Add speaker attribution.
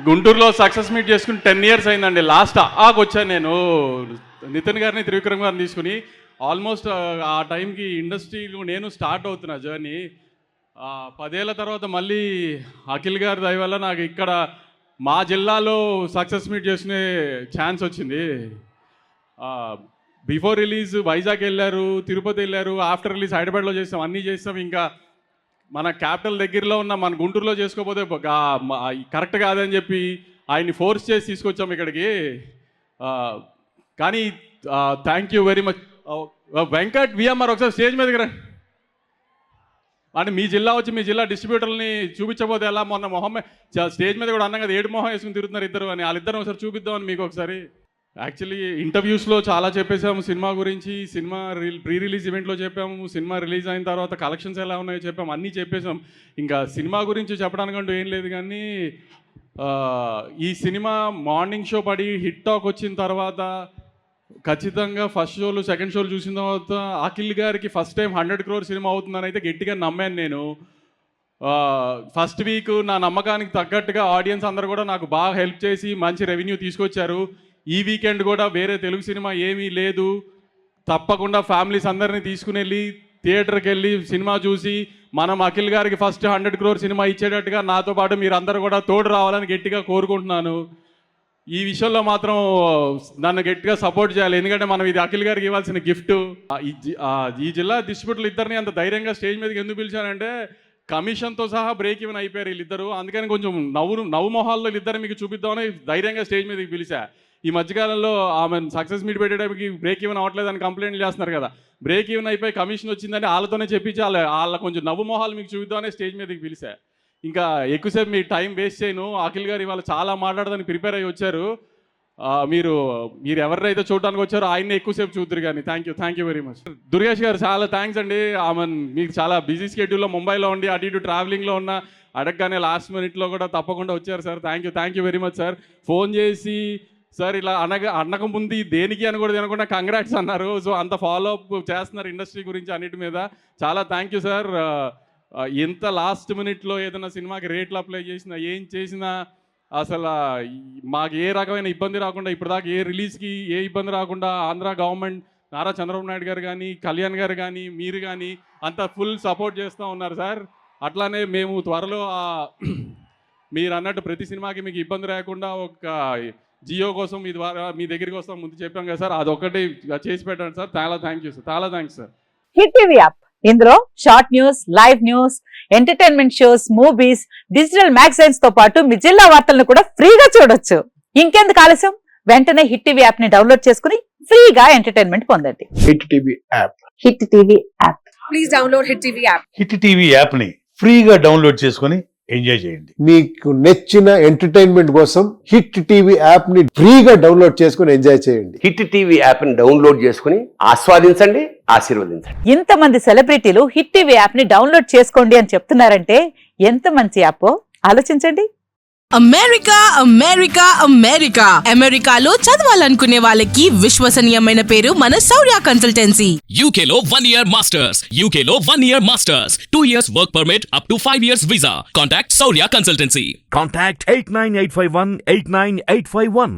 Speaker 1: గుంటూరులో success meet చేసుకుని 10 years అయిందండి. లాస్ట్ ఆకు వచ్చాను నేను నితిన్ గారిని, త్రివిక్రమ్ గారిని తీసుకుని. ఆల్మోస్ట్ ఆ టైంకి ఇండస్ట్రీలో నేను స్టార్ట్ అవుతున్నా జర్నీ. 10 ఏళ్ల తర్వాత మళ్ళీ అఖిల్ గారి దయ వల్ల నాకు ఇక్కడ మా జిల్లాలో సక్సెస్ మీట్ చేసుకునే ఛాన్స్ వచ్చింది. బిఫోర్ రిలీజ్ వైజాగ్ వెళ్ళారు, తిరుపతి వెళ్ళారు, ఆఫ్టర్ రిలీజ్ హైదరాబాద్లో చేస్తాం, అన్నీ చేస్తాం. ఇంకా మన క్యాపిటల్ దగ్గరలో ఉన్న మన గుంటూరులో చేసుకోకపోతే కరెక్ట్ కాదని చెప్పి ఆయన్ని ఫోర్స్ చేసి తీసుకొచ్చాం ఇక్కడికి. కానీ thank you very much. Venkat VMR ఒకసారి స్టేజ్ మీదకి రండి. అంటే మీ జిల్లా వచ్చి మీ జిల్లా డిస్ట్రిబ్యూటర్ని చూపించకపోతే ఎలా? మొన్న మొహమ్మద్ స్టేజ్ మీద కూడా అన్నాం కదా, 7 మొహం వేసుకుని తిరుగుతున్నారు ఇద్దరు అని. వాళ్ళిద్దరు ఒకసారి చూపిద్దామని మీకు ఒకసారి. యాక్చువల్లీ ఇంటర్వ్యూస్లో చాలా చెప్పేసాము సినిమా గురించి. సినిమా ప్రీ రిలీజ్ ఈవెంట్లో చెప్పాము, సినిమా రిలీజ్ అయిన తర్వాత కలెక్షన్స్ ఎలా ఉన్నాయో చెప్పాము, అన్నీ చెప్పేసాం. ఇంకా సినిమా గురించి చెప్పడానికంటూ ఏం లేదు. కానీ ఈ సినిమా మార్నింగ్ షో పడి హిట్ టాక్ వచ్చిన తర్వాత ఖచ్చితంగా ఫస్ట్ షోలు సెకండ్ షోలు చూసిన తర్వాత అఖిల్ గారికి ఫస్ట్ టైం 100 crore సినిమా అవుతుందని అయితే గట్టిగా నమ్మాను నేను. ఫస్ట్ వీక్ నా నమ్మకానికి తగ్గట్టుగా ఆడియన్స్ అందరూ కూడా నాకు బాగా హెల్ప్ చేసి మంచి రెవెన్యూ తీసుకొచ్చారు. ఈ వీకెండ్ కూడా వేరే తెలుగు సినిమా ఏమీ లేదు, తప్పకుండా ఫ్యామిలీస్ అందరినీ తీసుకుని వెళ్ళి థియేటర్కి వెళ్ళి సినిమా చూసి మనం అఖిల్ గారికి ఫస్ట్ 100 crore సినిమా ఇచ్చేటట్టుగా నాతో పాటు మీరు అందరూ కూడా తోడు రావాలని గట్టిగా కోరుకుంటున్నాను. ఈ విషయంలో మాత్రం నన్ను గట్టిగా సపోర్ట్ చేయాలి, ఎందుకంటే మనం ఇది అఖిల్ గారికి ఇవ్వాల్సిన గిఫ్ట్. ఈ జిల్లా డిస్ట్రిబ్యూటర్లు ఇద్దరిని అంత ధైర్యంగా స్టేజ్ మీదకి ఎందుకు పిలిచానంటే కమిషన్తో సహా బ్రేక్ ఈవెన్ అయిపోయారు వీళ్ళిద్దరు. అందుకని కొంచెం నవ్వు మొహాల్లో వీళ్ళిద్దరు మీకు చూపిద్దామని ధైర్యంగా స్టేజ్ మీదకి పిలిచా. ఈ మధ్యకాలంలో ఆమె సక్సెస్ మీట్ పెట్టేటప్పటికి బ్రేక్ ఈవెన్ అవ్వట్లేదని కంప్లైంట్లు చేస్తున్నారు కదా. బ్రేక్ ఈవెన్ అయిపోయి కమిషన్ వచ్చిందని వాళ్ళతోనే చెప్పించి వాళ్ళ కొంచెం నవ్వు మొహాలు మీకు చూపిద్దామని స్టేజ్ మీదకి పిలిచా. ఇంకా ఎక్కువసేపు మీ టైం వేస్ట్ చేయను. అఖిల్ గారు ఇవాళ చాలా మాట్లాడడానికి ప్రిపేర్ అయ్యి వచ్చారు. మీరు ఎవరినైతే చూడడానికి వచ్చారో ఆయన్ని ఎక్కువసేపు చూద్దరు. కానీ thank you very much. Durgesh గారు చాలా థ్యాంక్స్ అండి. మీకు చాలా బిజీ స్కెడ్యూల్లో ముంబైలో ఉండి అటు ఇటు ట్రావెలింగ్లో ఉన్న అడగగానే లాస్ట్ మినిట్లో కూడా తప్పకుండా వచ్చారు sir. Thank you very much sir. Phone చేసి సార్ ఇలా అనక ముందు దేనికి అని కూడా తినకుండా కంగ్రాట్స్ అన్నారు. సో అంత ఫాలో అప్ చేస్తున్నారు ఇండస్ట్రీ గురించి అన్నిటి మీద. చాలా థ్యాంక్ యూ సార్. ఎంత లాస్ట్ మినిట్లో ఏదైనా సినిమాకి రేట్లు అప్లై చేసినా ఏం చేసినా అసలు మాకు ఏ రకమైన ఇబ్బంది రాకుండా ఇప్పటిదాకా ఏ రిలీజ్కి ఏ ఇబ్బంది రాకుండా ఆంధ్ర గవర్నమెంట్ నారా చంద్రబాబు నాయుడు గారు కానీ కళ్యాణ్ గారు కానీ మీరు కానీ అంతా ఫుల్ సపోర్ట్ చేస్తూ ఉన్నారు సార్. అట్లానే మేము త్వరలో మీరు అన్నట్టు ప్రతి సినిమాకి మీకు ఇబ్బంది రాకుండా ఒక జియో కోసం మీ దగ్గరికి వస్తాం ముందు చెప్పాం కదా సార్, అదొక్కటి చేసి పెట్టండి సార్. చాలా థ్యాంక్ యూ సార్. చాలా thanks sir.
Speaker 2: Hit TV app, ఇందులో short news, live news, entertainment shows, movies, digital magazines తో పాటు మీ జిల్లా వార్తలను కూడా ఫ్రీగా చూడొచ్చు. ఇంకెందుకు ఆలస్యం, వెంటనే హిట్ టీవీ యాప్ ని డౌన్లోడ్ చేసుకుని ఫ్రీగా ఎంటర్టైన్మెంట్ పొందండి.
Speaker 3: Hit TV app.
Speaker 2: Hit TV app.
Speaker 4: Please download hit TV app.
Speaker 5: Hit TV app ని ఫ్రీగా డౌన్లోడ్ చేసుకుని ఎంజాయ్ చేయండి.
Speaker 3: మీకు నచ్చిన ఎంటర్టైన్మెంట్ కోసం హిట్ టీవీ యాప్ ని ఫ్రీగా డౌన్లోడ్ చేసుకుని ఎంజాయ్ చేయండి.
Speaker 6: హిట్ టీవీ యాప్ ని డౌన్లోడ్ చేసుకుని ఆస్వాదించండి, ఆశీర్వదించండి.
Speaker 2: ఇంతమంది సెలబ్రిటీలు హిట్ టీవీ యాప్ ని డౌన్లోడ్ చేసుకోండి అని చెప్తున్నారంటే ఎంత మంచి యాప్ ఆలోచించండి.
Speaker 4: అమెరికా అమెరికాలో చదవాలనుకునే వాళ్ళకి విశ్వసనీయమైన పేరు మన శౌర్య కన్సల్టెన్సీ.
Speaker 7: UK లో 1 year masters, UK లో 1 year masters, 2 years work permit up to 5 years visa. Contact Saurya Consultancy.
Speaker 8: Contact 89851 89851.